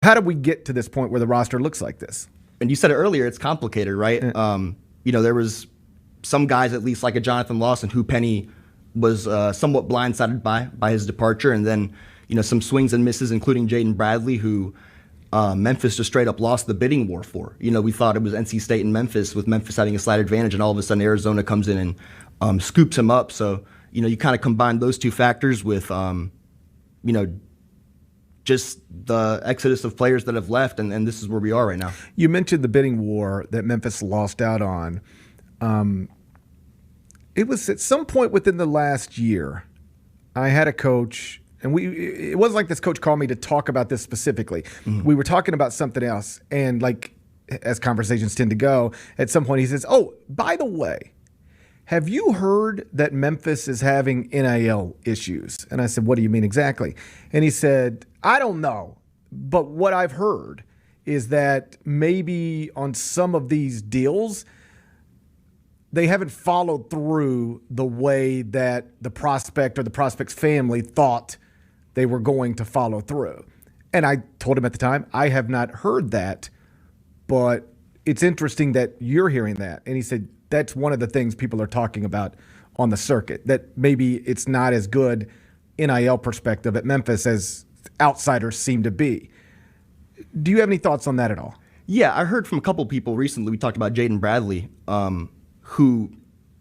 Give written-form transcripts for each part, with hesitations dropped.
How did we get to this point where the roster looks like this? And you said it earlier, it's complicated, right? There was some guys, at least like a Jonathan Lawson, who Penny was somewhat blindsided by his departure. And then, some swings and misses, including Jayden Bradley, who Memphis just straight up lost the bidding war for. We thought it was NC State and Memphis, with Memphis having a slight advantage, and all of a sudden Arizona comes in and scoops him up. So, you kind of combine those two factors with, just the exodus of players that have left, and this is where we are right now. You mentioned the bidding war that Memphis lost out on. It was at some point within the last year, I had a coach, and it wasn't like this coach called me to talk about this specifically. Mm-hmm. We were talking about something else, and like as conversations tend to go, at some point he says, "Oh, by the way, have you heard that Memphis is having NIL issues?" And I said, "What do you mean exactly?" And he said, "I don't know, but what I've heard is that maybe on some of these deals, they haven't followed through the way that the prospect or the prospect's family thought they were going to follow through." And I told him at the time, I have not heard that, but it's interesting that you're hearing that. And he said, that's one of the things people are talking about on the circuit, that maybe it's not as good NIL perspective at Memphis as outsiders seem to be. Do you have any thoughts on that at all? Yeah, I heard from a couple people recently. We talked about Jayden Bradley, who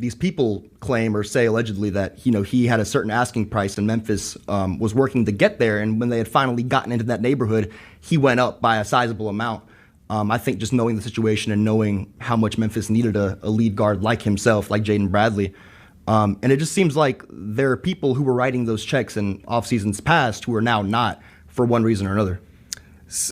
these people claim or say allegedly that he had a certain asking price and Memphis was working to get there. And when they had finally gotten into that neighborhood, he went up by a sizable amount. I think just knowing the situation and knowing how much Memphis needed a lead guard like himself, like Jayden Bradley. And it just seems like there are people who were writing those checks in off seasons past who are now not, for one reason or another.